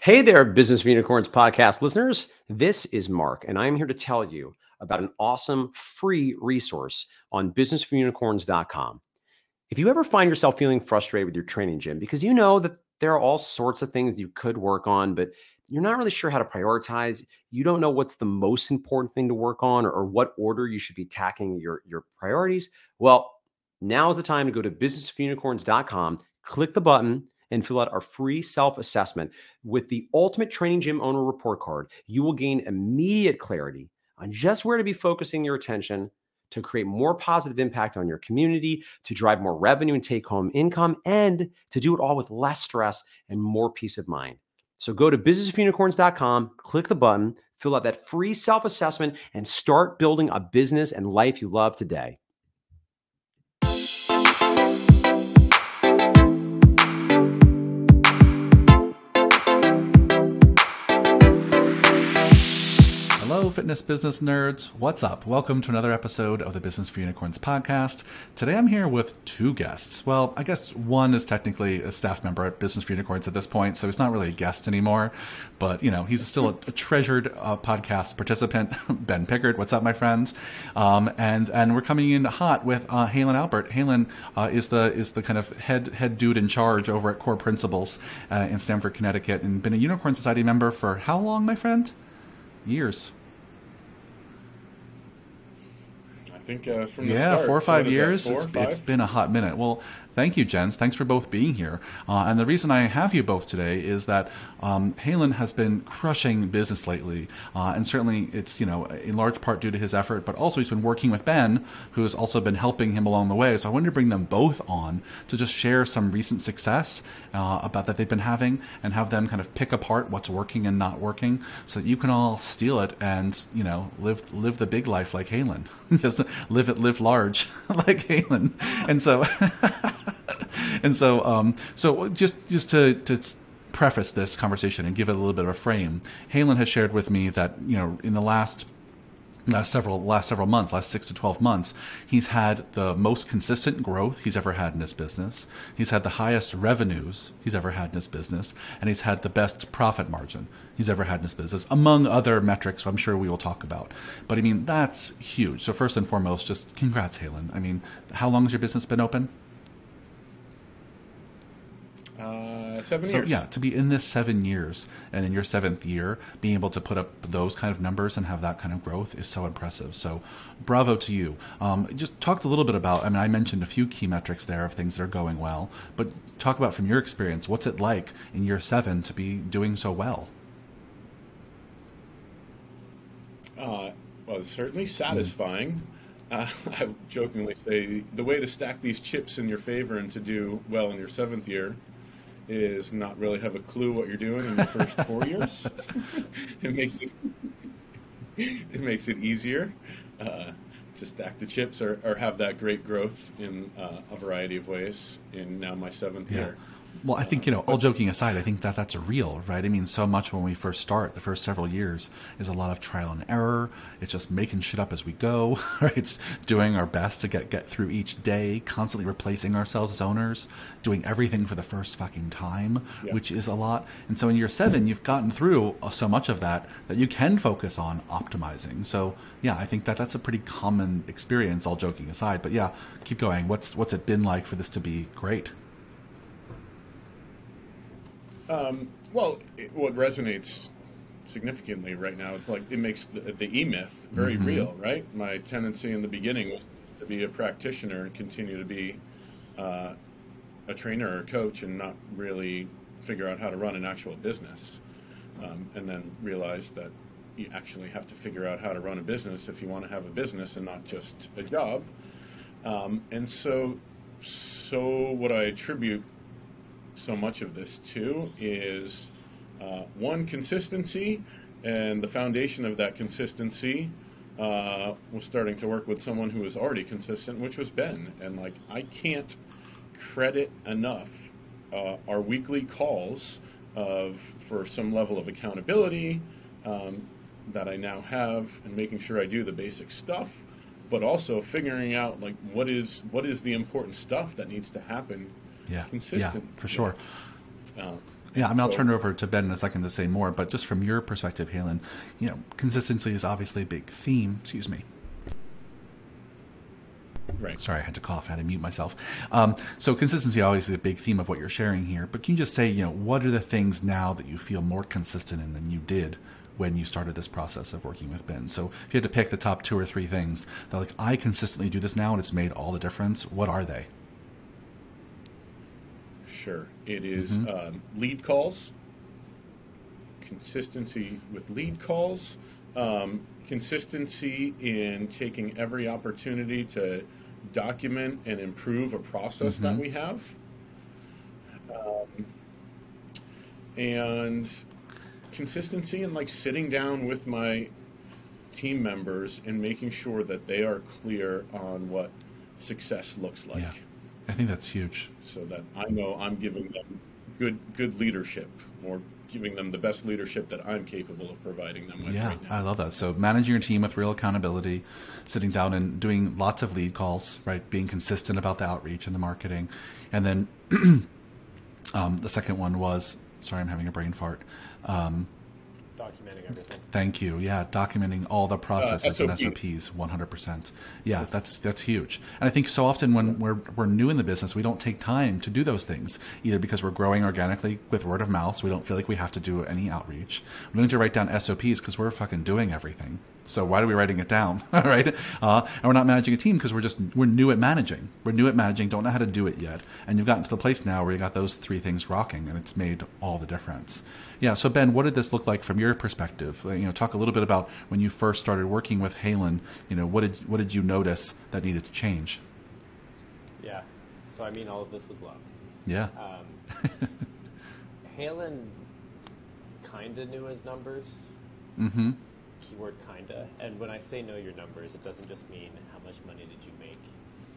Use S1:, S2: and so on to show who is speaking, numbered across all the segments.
S1: Hey there, Business for Unicorns podcast listeners. This is Mark, and I'm here to tell you about an awesome free resource on businessforunicorns.com. If you ever find yourself feeling frustrated with your training gym because you know that there are all sorts of things you could work on, but you're not really sure how to prioritize, you don't know what's the most important thing to work on or what order you should be tackling your priorities, well, now is the time to go to businessforunicorns.com, click the button, and fill out our free self-assessment. With the Ultimate Training Gym Owner Report Card, you will gain immediate clarity on just where to be focusing your attention to create more positive impact on your community, to drive more revenue and take-home income, and to do it all with less stress and more peace of mind. So go to businessofunicorns.com, click the button, fill out that free self-assessment, and start building a business and life you love today.
S2: Hello, fitness business nerds. What's up? Welcome to another episode of the Business for Unicorns podcast. Today I'm here with two guests. Well, I guess one is technically a staff member at Business for Unicorns at this point, so he's not really a guest anymore. But, you know, he's still a treasured podcast participant. Ben Pickard, what's up, my friends? And we're coming in hot with Haylin Albert. Haylin is the kind of head dude in charge over at Core Principles in Stamford, Connecticut, and been a Unicorn Society member for how long, my friend? Years.
S3: I think from the start.
S2: 4 or 5 years.
S3: Four,
S2: it's been a hot minute. Well, thank you, gents. Thanks for both being here. And the reason I have you both today is that Haylin has been crushing business lately, and certainly it's in large part due to his effort, but also he's been working with Ben, who has also been helping him along the way. So I wanted to bring them both on to just share some recent success about that they've been having, and have them kind of pick apart what's working and not working, so that you can all steal it and live the big life like Haylin. Just live large like Haylin. And so so just to preface this conversation and give it a little bit of a frame, Haylin has shared with me that in the last several months, last 6 to 12 months, he's had the most consistent growth he's ever had in his business. He's had the highest revenues he's ever had in his business, and he's had the best profit margin he's ever had in his business, among other metrics I'm sure we will talk about. But I mean, that's huge. So first and foremost, just congrats, Haylin. I mean, how long has your business been open?
S3: 7 years.
S2: So yeah, to be in this 7 years, and in your 7th year, being able to put up those kind of numbers and have that kind of growth is so impressive. So bravo to you. Just talked a little bit about, I mentioned a few key metrics there of things that are going well, but talk about from your experience, what's it like in year 7 to be doing so well?
S3: Well, it's certainly satisfying. I jokingly say the way to stack these chips in your favor and to do well in your 7th year is not really have a clue what you're doing in your first 4 years. It makes it easier to stack the chips or have that great growth in a variety of ways in now my 7th year.
S2: Well, I think, all joking aside, I think that's real, right? I mean, so much when we first start, the first several years, is a lot of trial and error. It's just making shit up as we go, right? It's doing our best to get through each day, constantly replacing ourselves as owners, doing everything for the first fucking time, which is a lot. And so in year 7, you've gotten through so much of that you can focus on optimizing. So, yeah, I think that's a pretty common experience, all joking aside. But yeah, keep going. What's it been like for this to be great?
S3: Well, what resonates significantly right now, it's like it makes the E-myth very real, right? My tendency in the beginning was to be a practitioner and continue to be a trainer or a coach and not really figure out how to run an actual business. And then realize that you actually have to figure out how to run a business if you want to have a business and not just a job. And so what I attribute so much of this too is one, consistency, and the foundation of that consistency was starting to work with someone who was already consistent, which was Ben. And like, I can't credit enough our weekly calls for some level of accountability that I now have, and making sure I do the basic stuff, but also figuring out like what is the important stuff that needs to happen consistently.
S2: Yeah, for sure. Yeah, I mean, I'll turn it over to Ben in a second to say more, but just from your perspective, Haylin, consistency is obviously a big theme. Excuse me.
S3: Right.
S2: Sorry, I had to cough. I had to mute myself. So consistency obviously a big theme of what you're sharing here. But can you just say, what are the things now that you feel more consistent in than you did when you started this process of working with Ben? So if you had to pick the top 2 or 3 things that like, I consistently do this now and it's made all the difference, what are they?
S3: Sure. It is lead calls, consistency with lead calls, consistency in taking every opportunity to document and improve a process that we have, and consistency in like sitting down with my team members and making sure that they are clear on what success looks like.
S2: Yeah, I think that's huge.
S3: So that I know I'm giving them good leadership, or giving them the best leadership that I'm capable of providing them with right now.
S2: I love that. So managing your team with real accountability, sitting down and doing lots of lead calls, right? Being consistent about the outreach and the marketing. And then the second one was, sorry, I'm having a brain fart.
S4: Documenting everything.
S2: Thank you. Yeah, documenting all the processes and
S3: SOP.
S2: SOPs, 100%. Yeah, that's huge. And I think so often when we're new in the business, we don't take time to do those things, either because we're growing organically with word of mouth, so we don't feel like we have to do any outreach. We don't need to write down SOPs because we're fucking doing everything. So why are we writing it down, right? And we're not managing a team because we're new at managing. We're new at managing, don't know how to do it yet. And you've gotten to the place now where you got those 3 things rocking, and it's made all the difference. Yeah. So Ben, what did this look like from your perspective? Talk a little bit about when you first started working with Haylin. What did you notice that needed to change?
S4: Yeah. So I mean, all of this was love.
S2: Yeah.
S4: Haylin kind of knew his numbers.
S2: Mm-hmm.
S4: Keyword kinda. And when I say know your numbers, it doesn't just mean how much money did you make,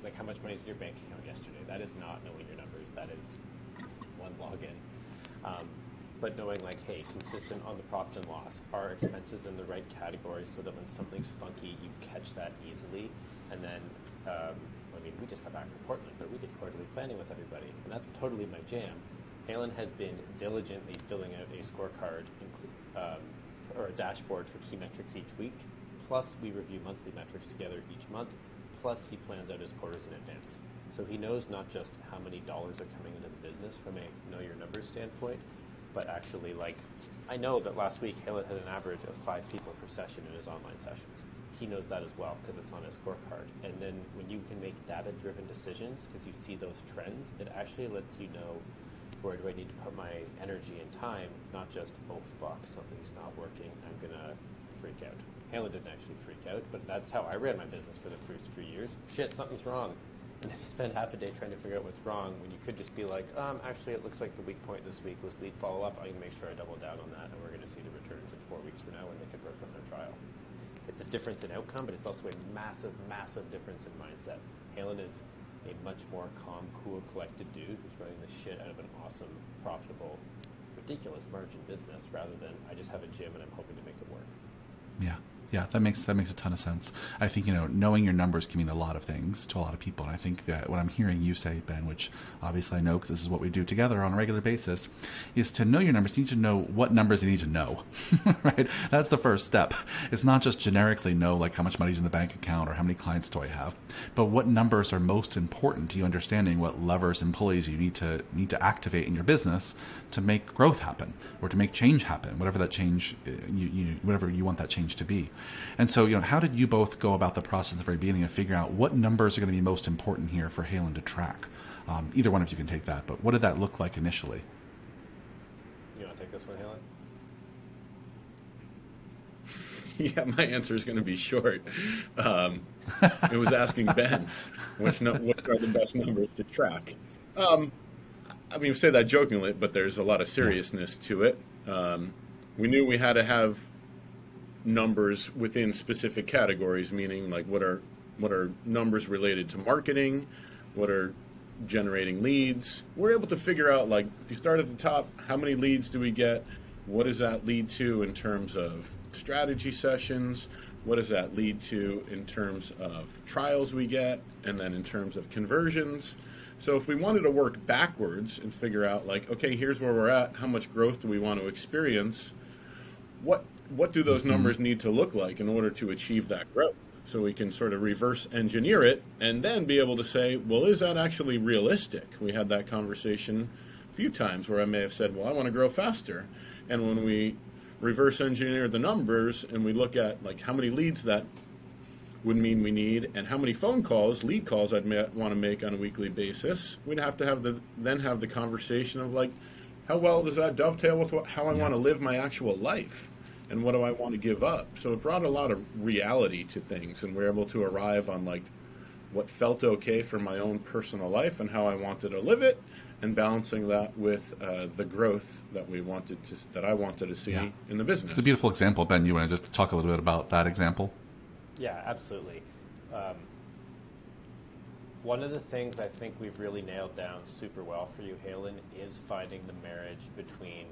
S4: like how much money is in your bank account yesterday. That is not knowing your numbers. That is one login. But knowing like, hey, consistent on the profit and loss, are expenses in the right category so that when something's funky, you catch that easily. And then, we just got back from Portland, but we did quarterly planning with everybody, and that's totally my jam. Haylin has been diligently filling out a scorecard, or a dashboard for key metrics each week, plus we review monthly metrics together each month, plus he plans out his quarters in advance. So he knows not just how many dollars are coming into the business from a know your numbers standpoint, but actually, like, I know that last week Haylin had an average of 5 people per session in his online sessions. He knows that as well because it's on his scorecard. And then when you can make data-driven decisions because you see those trends, it actually lets you know, where do I need to put my energy and time, not just, oh fuck, something's not working, I'm gonna freak out. Haylin didn't actually freak out, but that's how I ran my business for the first 3 years. Shit, something's wrong. And then you spend half a day trying to figure out what's wrong when you could just be like, actually it looks like the weak point this week was lead follow-up. I'm gonna make sure I double down on that, and we're gonna see the returns in 4 weeks from now when they convert from their trial. It's a difference in outcome, but it's also a massive, massive difference in mindset. Haylin is a much more calm, cool, collected dude who's running the shit out of an awesome, profitable, ridiculous margin business rather than I just have a gym and I'm hoping to make it work.
S2: Yeah, that makes a ton of sense. I think, knowing your numbers can mean a lot of things to a lot of people. And I think that what I'm hearing you say, Ben, which obviously I know because this is what we do together on a regular basis, is to know your numbers. You need to know what numbers you need to know, right? That's the first step. It's not just generically know like how much money's in the bank account or how many clients do I have, but what numbers are most important to you understanding what levers and pulleys you need to activate in your business to make growth happen or to make change happen, whatever that change, whatever you want that change to be. And so, how did you both go about the process at the very beginning of figuring out what numbers are going to be most important here for Haylin to track? Either one of you can take that, but what did that look like initially?
S4: You want to take this one, Haylin?
S3: Yeah, my answer is going to be short. It was asking Ben, what are the best numbers to track? We say that jokingly, but there's a lot of seriousness to it. We knew we had to have numbers within specific categories, meaning like what are numbers related to marketing, what are generating leads. We're able to figure out, like, if you start at the top, how many leads do we get? What does that lead to in terms of strategy sessions? What does that lead to in terms of trials we get? And then in terms of conversions? So if we wanted to work backwards and figure out like, okay, here's where we're at, how much growth do we want to experience, what do those numbers need to look like in order to achieve that growth? So we can sort of reverse engineer it and then be able to say, well, is that actually realistic? We had that conversation a few times where I may have said, well, I want to grow faster. And when we reverse engineer the numbers and we look at like how many leads that would mean we need and how many phone calls, lead calls I'd want to make on a weekly basis, we'd have to have the conversation of like, how well does that dovetail with how I want to live my actual life? And what do I want to give up? So it brought a lot of reality to things, and we're able to arrive on like what felt okay for my own personal life and how I wanted to live it, and balancing that with the growth that I wanted to see in the business.
S2: It's a beautiful example. Ben, you want to just talk a little bit about that example?
S4: Yeah, absolutely. One of the things I think we've really nailed down super well for you, Haylin, is finding the marriage between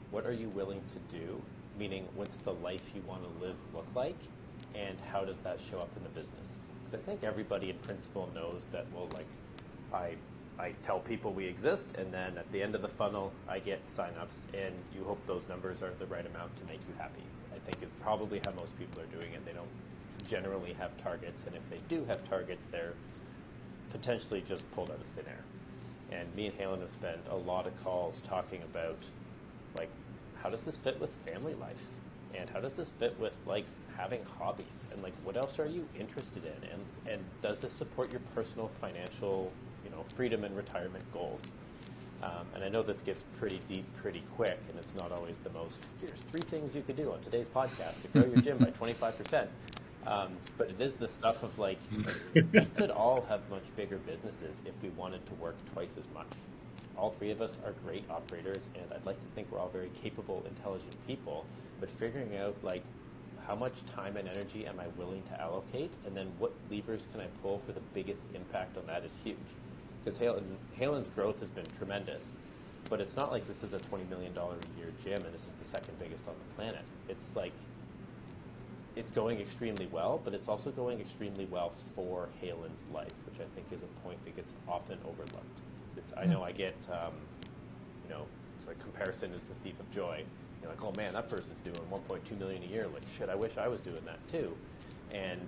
S4: what are you willing to do, meaning what's the life you want to live look like, and how does that show up in the business? Because I think everybody in principle knows that, well, like I tell people we exist, and then at the end of the funnel, I get signups, and you hope those numbers are the right amount to make you happy. I think is probably how most people are doing it. They don't generally have targets, and if they do have targets, they're potentially just pulled out of thin air. And me and Haylin have spent a lot of calls talking about, like, how does this fit with family life? And how does this fit with, like, having hobbies? And, like, what else are you interested in? And does this support your personal financial, freedom and retirement goals? And I know this gets pretty deep pretty quick, and it's not always the most, here's 3 things you could do on today's podcast to grow your gym by 25%. But it is the stuff of like, we could all have much bigger businesses if we wanted to work twice as much. All 3 of us are great operators, and I'd like to think we're all very capable, intelligent people, but figuring out like how much time and energy am I willing to allocate, and then what levers can I pull for the biggest impact on that is huge. Because Haylin's growth has been tremendous, but it's not like this is a $20 million a year gym and this is the second biggest on the planet. It's like, it's going extremely well, but it's also going extremely well for Haylin's life, which I think is a point that gets often overlooked. I know I get, it's like comparison is the thief of joy. You're like, oh man, that person's doing 1.2 million a year. Like, shit, I wish I was doing that too. And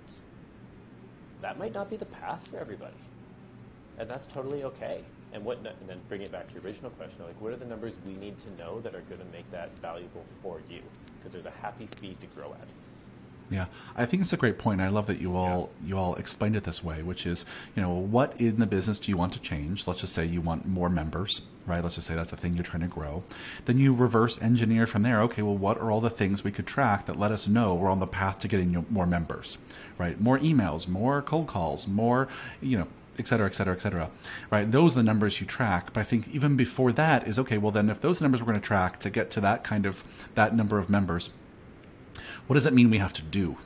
S4: that might not be the path for everybody. And that's totally okay. And then bring it back to your original question, like, what are the numbers we need to know that are going to make that valuable for you? Because there's a happy speed to grow at.
S2: Yeah, I think it's a great point. I love that you all explained it this way, which is, what in the business do you want to change? Let's just say you want more members, right? Let's just say that's the thing you're trying to grow. Then you reverse engineer from there. Okay, well, what are all the things we could track that let us know we're on the path to getting more members, right? More emails, more cold calls, more, et cetera, et cetera, et cetera, right? Those are the numbers you track. But I think even before that is, okay, well, then if those numbers we're going to track to get to that number of members, what does that mean we have to do,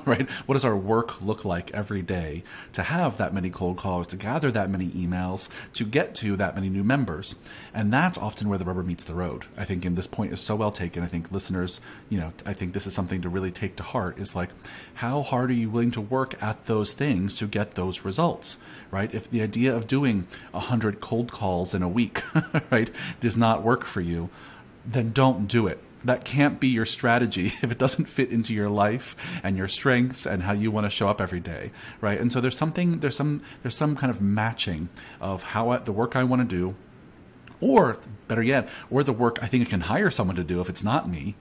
S2: right? What does our work look like every day to have that many cold calls, to gather that many emails, to get to that many new members? And that's often where the rubber meets the road. I think, and this point is so well taken. I think listeners, I think this is something to really take to heart, is like, how hard are you willing to work at those things to get those results, right? If the idea of doing 100 cold calls in a week, right, does not work for you, then don't do it. That can't be your strategy if it doesn't fit into your life and your strengths and how you want to show up every day, right? And so there's some kind of matching of how the work I want to do, or better yet, or the work I think I can hire someone to do if it's not me,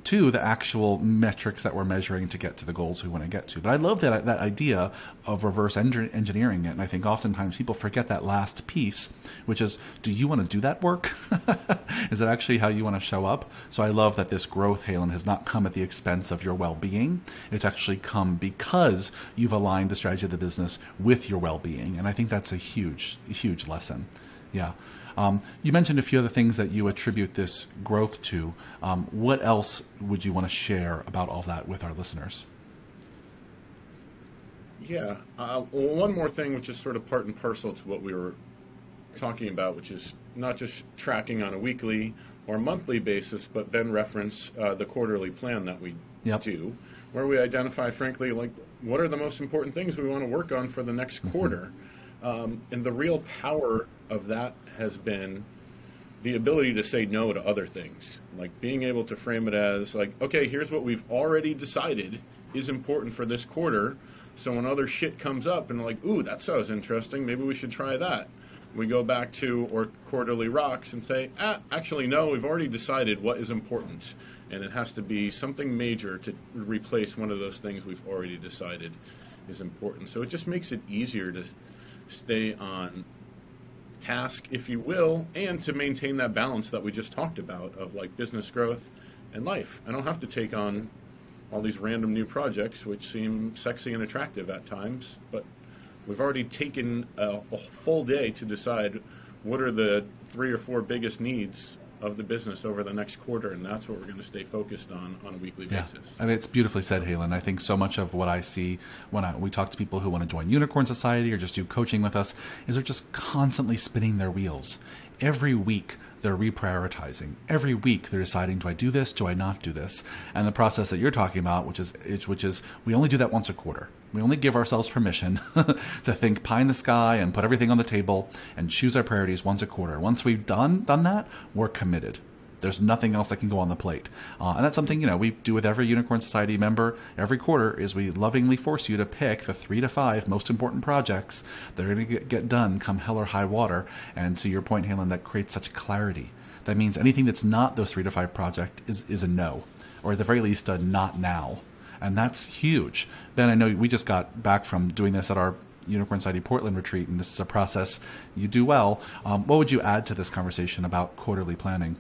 S2: to the actual metrics that we're measuring to get to the goals we want to get to. But I love that idea of reverse engineering it. And I think oftentimes people forget that last piece, which is, do you want to do that work? Is that actually how you want to show up? So I love that this growth, Haylin, has not come at the expense of your well-being. It's actually come because you've aligned the strategy of the business with your well-being. And I think that's a huge, huge lesson. Yeah. You mentioned a few other things that you attribute this growth to. What else would you want to share about all that with our listeners?
S3: Yeah. One more thing, which is sort of part and parcel to what we were talking about, which is not just tracking on a weekly or monthly basis, but Ben referenced the quarterly plan that we do, where we identify, frankly, like, what are the most important things we want to work on for the next quarter. And the real power of that has been the ability to say no to other things, like being able to frame it as like, okay, here's what we've already decided is important for this quarter. So when other shit comes up and like, ooh, that sounds interesting, maybe we should try that. We go back to our quarterly rocks and say, actually, no, we've already decided what is important. And it has to be something major to replace one of those things we've already decided is important. So it just makes it easier to stay on task, if you will, and to maintain that balance that we just talked about of like business growth and life. I don't have to take on all these random new projects, which seem sexy and attractive at times, but we've already taken a full day to decide what are the 3 or 4 biggest needs of the business over the next quarter, and that's what we're going to stay focused on a weekly basis.
S2: I mean, it's beautifully said, Haylin. I think so much of what I see when we talk to people who want to join Unicorn Society or just do coaching with us is they're just constantly spinning their wheels. Every week, they're reprioritizing. Every week, they're deciding, do I do this? Do I not do this? And the process that you're talking about, which is we only do that once a quarter. We only give ourselves permission to think pie in the sky and put everything on the table and choose our priorities once a quarter. Once we've done that, we're committed. There's nothing else that can go on the plate. And that's something, we do with every Unicorn Society member every quarter is we lovingly force you to pick the 3 to 5 most important projects that are going to get done come hell or high water. And to your point, Haylin, that creates such clarity. That means anything that's not those 3 to 5 projects is a no, or at the very least, a not now. And that's huge. Ben, I know we just got back from doing this at our Unicorn Society Portland retreat, and this is a process you do well. What would you add to this conversation about quarterly planning?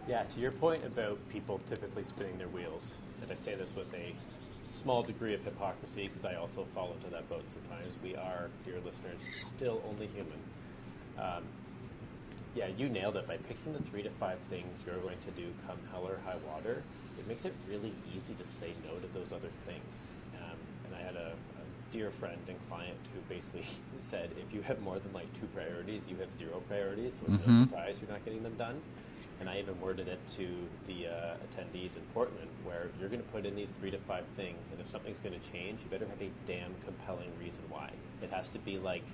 S4: Yeah, to your point about people typically spinning their wheels, and I say this with a small degree of hypocrisy because I also fall into that boat sometimes. We are, dear listeners, still only human. Yeah, you nailed it. By picking the 3 to 5 things you're going to do come hell or high water, it makes it really easy to say no to those other things. And I had a dear friend and client who basically said, if you have more than like 2 priorities, you have 0 priorities, so it's no surprise you're not getting them done. And I even worded it to the attendees in Portland, where you're going to put in these 3 to 5 things, and if something's going to change, you better have a damn compelling reason why. It has to be like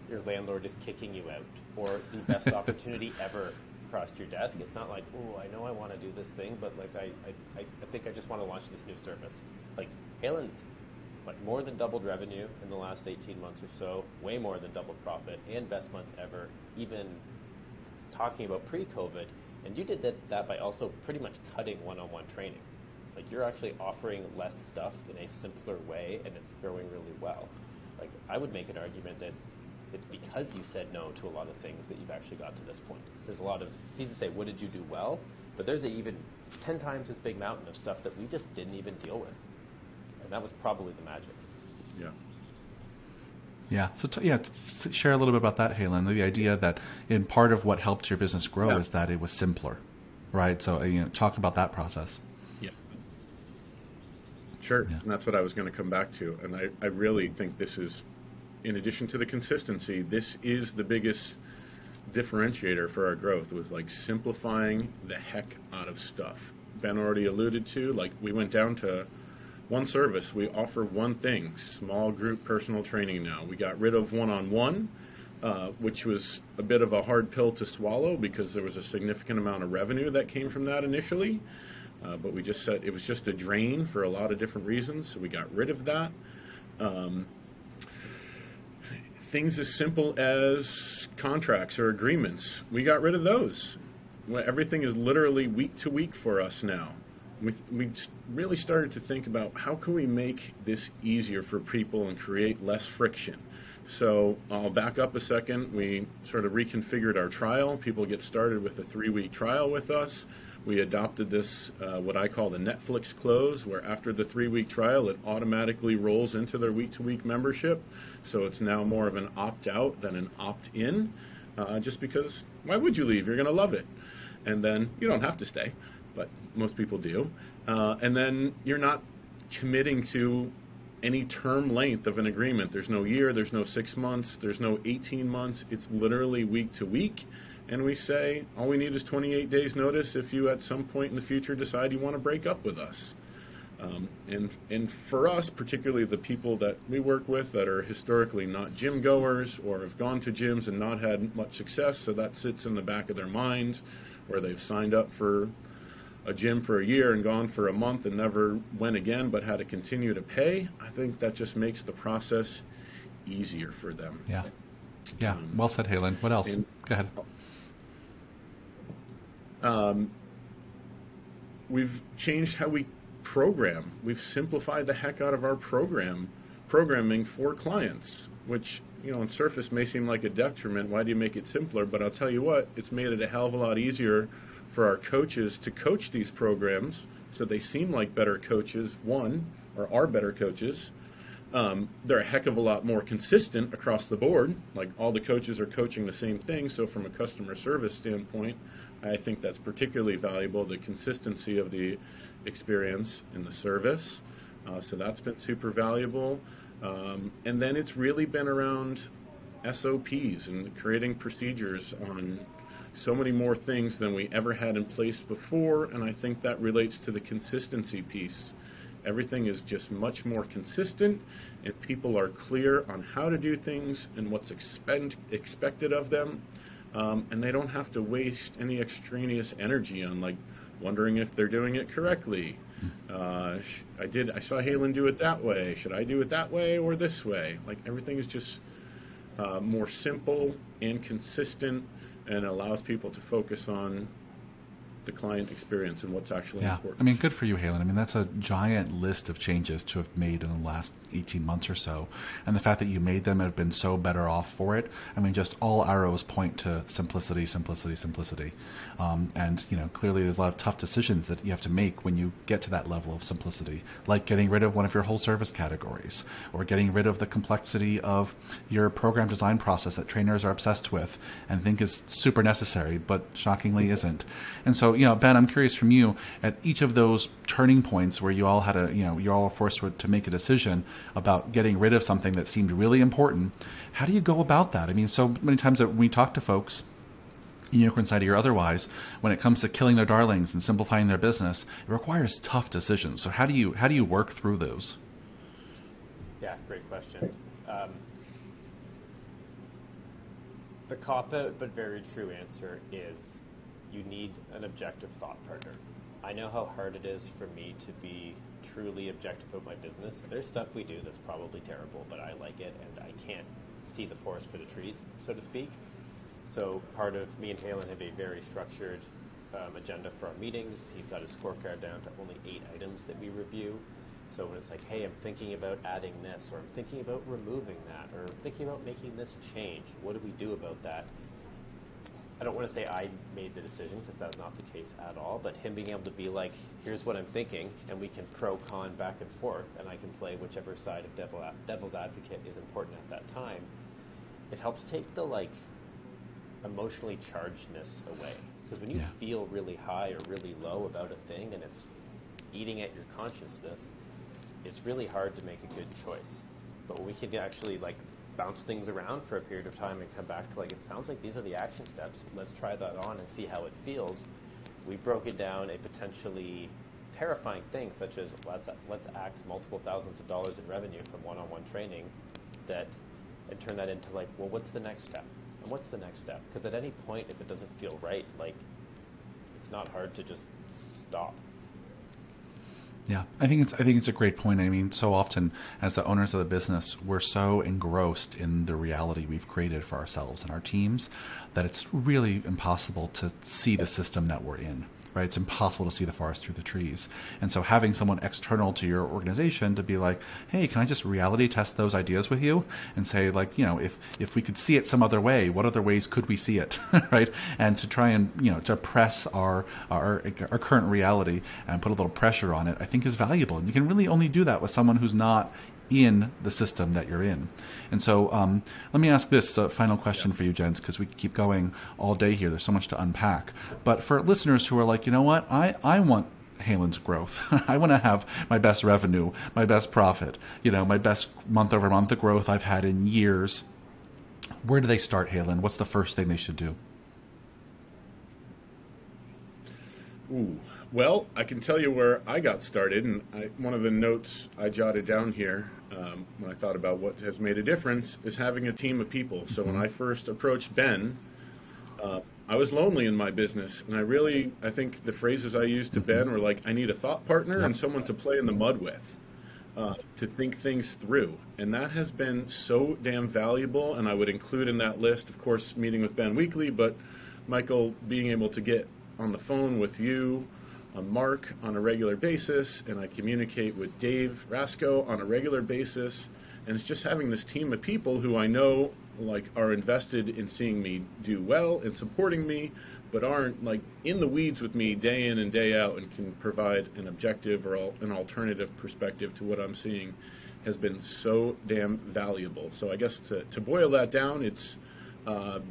S4: your landlord is kicking you out, or the best opportunity ever crossed your desk. It's not like, oh, I know I want to do this thing, but like I think I just want to launch this new service. Like Haylin's like more than doubled revenue in the last 18 months or so, way more than doubled profit, and best months ever, even talking about pre-COVID. And you did that by also pretty much cutting one-on-one training. Like you're actually offering less stuff in a simpler way, and it's growing really well. Like I would make an argument that it's because you said no to a lot of things that you've actually got to this point. There's a lot of, it's easy to say, what did you do well? But there's an even 10 times as big mountain of stuff that we just didn't even deal with. And that was probably the magic.
S3: Yeah.
S2: Yeah. So share a little bit about that, Haylin. The idea that in part of what helped your business grow is that it was simpler, right? So talk about that process.
S3: Yeah. Sure. Yeah. And that's what I was going to come back to. And I really think this is, in addition to the consistency, this is the biggest differentiator for our growth, was like simplifying the heck out of stuff. Ben already alluded to, like we went down to one service. We offer one thing, small group personal training now. We got rid of one-on-one, which was a bit of a hard pill to swallow because there was a significant amount of revenue that came from that initially. But we just said it was just a drain for a lot of different reasons, so we got rid of that. Things as simple as contracts or agreements, we got rid of those. Everything is literally week to week for us now. We really started to think about how can we make this easier for people and create less friction. So I'll back up a second. We sort of reconfigured our trial. People get started with a 3-week trial with us. We adopted this, what I call the Netflix close, where after the 3-week trial, it automatically rolls into their week-to-week membership. So it's now more of an opt-out than an opt-in, just because why would you leave? You're going to love it. And then you don't have to stay, but most people do. And then you're not committing to any term length of an agreement. There's no year, there's no 6 months, there's no 18 months. It's literally week to week. And we say, all we need is 28 days notice if you at some point in the future decide you want to break up with us. And for us, particularly the people that we work with that are historically not gym goers or have gone to gyms and not had much success, so that sits in the back of their mind, where they've signed up for a gym for a year and gone for a month and never went again but had to continue to pay. I think that just makes the process easier for them.
S2: Yeah. Yeah. Well said, Haylin. What else? Go ahead.
S3: We've changed how we program. We've simplified the heck out of our programming for clients, which, on surface may seem like a detriment. Why do you make it simpler? But I'll tell you what, it's made it a hell of a lot easier for our coaches to coach these programs so they seem like better coaches, or are better coaches. They're a heck of a lot more consistent across the board. Like, all the coaches are coaching the same thing. So from a customer service standpoint, I think that's particularly valuable, the consistency of the experience and the service. So that's been super valuable. And then it's really been around SOPs and creating procedures on so many more things than we ever had in place before. And I think that relates to the consistency piece. Everything is just much more consistent, and people are clear on how to do things and what's expected of them. And they don't have to waste any extraneous energy on wondering if they're doing it correctly. I saw Haylin do it that way. Should I do it that way or this way? Everything is just more simple and consistent, and allows people to focus on the client experience and what's actually important.
S2: I mean, good for you, Haylin. I mean, that's a giant list of changes to have made in the last 18 months or so. And the fact that you made them and have been so better off for it, I mean, just all arrows point to simplicity, simplicity, simplicity. And, clearly there's a lot of tough decisions that you have to make when you get to that level of simplicity, like getting rid of one of your whole service categories, or getting rid of the complexity of your program design process that trainers are obsessed with and think is super necessary, but shockingly isn't. And so, Ben, I'm curious from you, at each of those turning points where you all had you all were forced to make a decision about getting rid of something that seemed really important. How do you go about that? I mean, so many times that we talk to folks, Unicorn Society or otherwise, when it comes to killing their darlings and simplifying their business, it requires tough decisions. So how do you work through those?
S4: Yeah, great question. The cop-out but very true answer is you need an objective thought partner. I know how hard it is for me to be truly objective about my business. There's stuff we do that's probably terrible, but I like it, and I can't see the forest for the trees, so to speak. So part of me and Haylin have a very structured agenda for our meetings. He's got his scorecard down to only 8 items that we review. So when it's like, hey, I'm thinking about adding this, or I'm thinking about removing that, or I'm thinking about making this change, what do we do about that? I don't want to say I made the decision, because that's not the case at all, but him being able to be like, here's what I'm thinking, and we can pro-con back and forth, and I can play whichever side of devil's advocate is important at that time. It helps take the emotionally chargedness away, because when you feel really high or really low about a thing and it's eating at your consciousness, it's really hard to make a good choice. But when we can actually bounce things around for a period of time and come back to it sounds like these are the action steps, let's try that on and see how it feels. We broke it down a potentially terrifying thing such as let's axe multiple thousands of dollars in revenue from one-on-one training, and turn that into well, what's the next step? And what's the next step? Because at any point, if it doesn't feel right, it's not hard to just stop.
S2: Yeah, I think it's a great point. I mean, so often as the owners of the business, we're so engrossed in the reality we've created for ourselves and our teams that it's really impossible to see the system that we're in. Right? It's impossible to see the forest through the trees. And so having someone external to your organization to be like, hey, can I just reality test those ideas with you and say if we could see it some other way, what other ways could we see it? Right? And to try and, to press our current reality and put a little pressure on it, I think is valuable. And you can really only do that with someone who's not in the system that you're in. And so let me ask this final question for you, gents, because we could keep going all day here. There's so much to unpack. But for listeners who are like, you know what, I want Haylin's growth. I want to have my best revenue, my best profit, my best month-over-month growth I've had in years. Where do they start, Haylin? What's the first thing they should do?
S3: Ooh, well, I can tell you where I got started, and one of the notes I jotted down here when I thought about what has made a difference is having a team of people. So when I first approached Ben, I was lonely in my business, and I think the phrases I used to Ben were like, I need a thought partner and someone to play in the mud with, to think things through. And that has been so damn valuable, and I would include in that list, of course, meeting with Ben weekly, but Michael, being able to get on the phone with you, Mark, on a regular basis, and I communicate with Dave Rasco on a regular basis, and it's just having this team of people who I know like are invested in seeing me do well and supporting me, but aren't like in the weeds with me day in and day out and can provide an objective or an alternative perspective to what I'm seeing has been so damn valuable. So I guess to boil that down, it's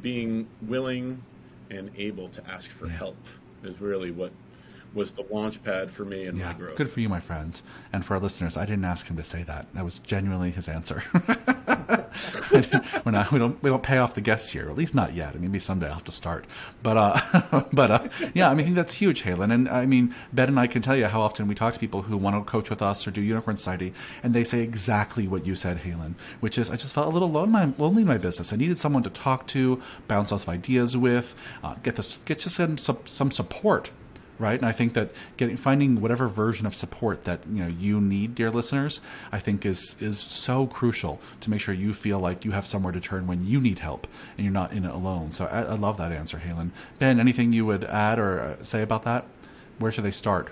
S3: being willing and able to ask for help is really what was the launch pad for me and my growth.
S2: Good for you, my friend. And for our listeners, I didn't ask him to say that. That was genuinely his answer. we don't pay off the guests here, at least not yet. Maybe someday I'll have to start. But yeah, I think that's huge, Haylin. And I mean, Ben and I can tell you how often we talk to people who want to coach with us or do Unicorn Society, and they say exactly what you said, Haylin, which is, I just felt a little lonely in my business. I needed someone to talk to, bounce off ideas with, get just some support. Right, and I think that finding whatever version of support that you need, dear listeners, I think is so crucial to make sure you feel like you have somewhere to turn when you need help and you're not in it alone. So I love that answer, Haylin. Ben, anything you would add or say about that? Where should they start?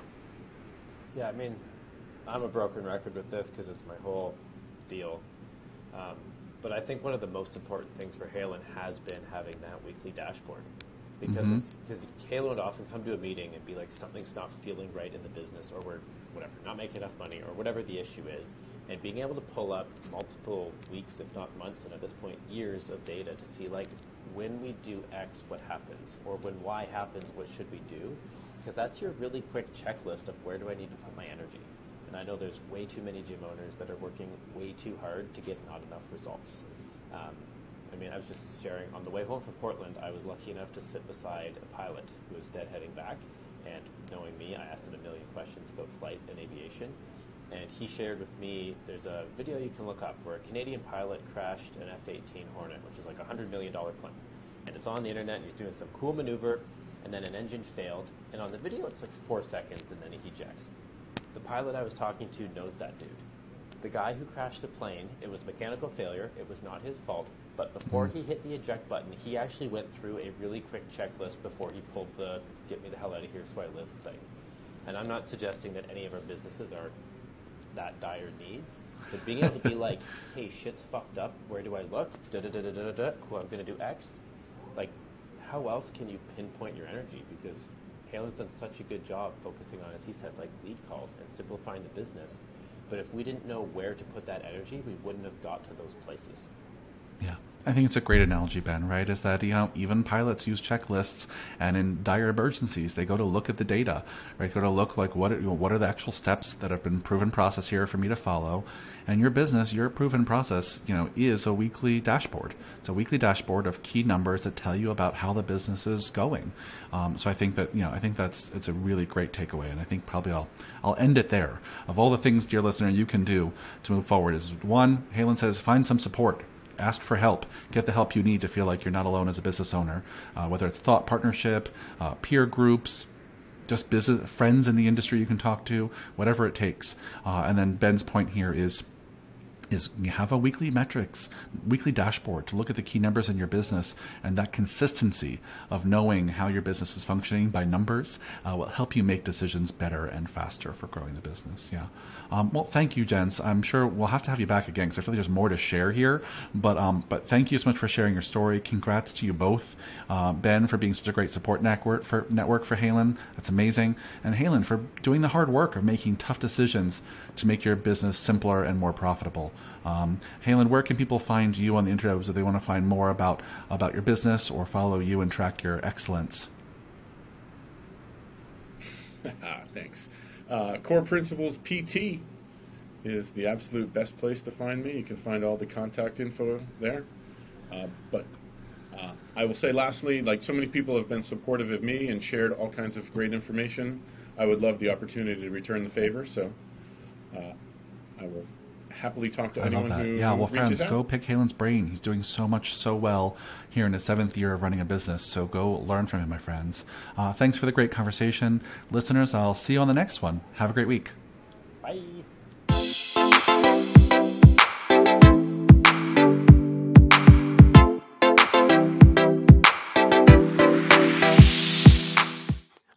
S4: Yeah, I mean, I'm a broken record with this because it's my whole deal. But I think one of the most important things for Haylin has been having that weekly dashboard. Because Haylin would often come to a meeting and be like, something's not feeling right in the business, or we're not making enough money, or whatever the issue is. And being able to pull up multiple weeks, if not months, and at this point years of data to see like, when we do X, what happens, or when Y happens, what should we do? Because that's your really quick checklist of where do I need to put my energy. And I know there's way too many gym owners that are working way too hard to get not enough results. I mean, I was just sharing, on the way home from Portland, I was lucky enough to sit beside a pilot who was deadheading back, and knowing me, I asked him a million questions about flight and aviation, and he shared with me, there's a video you can look up where a Canadian pilot crashed an F-18 Hornet, which is like a $100 million plane, and it's on the internet, and he's doing some cool maneuver, and then an engine failed, and on the video it's like 4 seconds, and then he ejects. The pilot I was talking to knows that dude. The guy who crashed the plane, it was mechanical failure, it was not his fault, but before he hit the eject button, he actually went through a really quick checklist before he pulled the get me the hell out of here so I live thing. And I'm not suggesting that any of our businesses are that dire needs, but being able to be like, hey, shit's fucked up, where do I look? Da-da-da-da-da-da, cool, I'm going to do X. Like, how else can you pinpoint your energy? Because Haylin's done such a good job focusing on, as he said, like lead calls and simplifying the business. But if we didn't know where to put that energy, we wouldn't have got to those places.
S2: Yeah. I think it's a great analogy, Ben, right? Is that, even pilots use checklists, and in dire emergencies, they go to look at the data, right? Go to look like what are the actual steps that have been proven process here for me to follow. And your business, your proven process, is a weekly dashboard. It's a weekly dashboard of key numbers that tell you about how the business is going. So I think that, it's a really great takeaway. And I think probably I'll end it there. Of all the things, dear listener, you can do to move forward is, one, Haylin says, find some support. Ask for help. Get the help you need to feel like you're not alone as a business owner, whether it's thought partnership, peer groups, just business friends in the industry you can talk to, whatever it takes. And then Ben's point here is you have a weekly dashboard to look at the key numbers in your business, and that consistency of knowing how your business is functioning by numbers will help you make decisions better and faster for growing the business. Yeah. Well, thank you, gents. I'm sure we'll have to have you back again because I feel like there's more to share here. But thank you so much for sharing your story. Congrats to you both, Ben, for being such a great support network for Haylin. That's amazing, and Haylin for doing the hard work of making tough decisions to make your business simpler and more profitable. Haylin, where can people find you on the internet if they want to find more about your business or follow you and track your excellence?
S3: Thanks. Core Principles PT is the absolute best place to find me. You can find all the contact info there. But I will say lastly, like so many people have been supportive of me and shared all kinds of great information, I would love the opportunity to return the favor. So I will happily talk to anyone who
S2: Yeah, well,
S3: reaches
S2: friends,
S3: out.
S2: go pick Haylin's brain. He's doing so much, so well here in his 7th year of running a business. So go learn from him, my friends. Thanks for the great conversation. Listeners, I'll see you on the next one. Have a great week.
S4: Bye.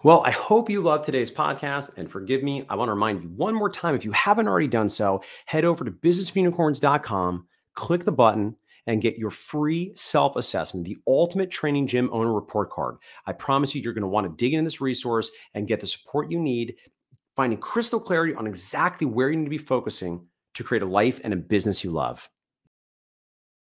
S1: Well, I hope you loved today's podcast, and forgive me, I want to remind you one more time, if you haven't already done so, head over to businessforunicorns.com, click the button, and get your free self-assessment, the ultimate training gym owner report card. I promise you, you're going to want to dig into this resource and get the support you need, finding crystal clarity on exactly where you need to be focusing to create a life and a business you love.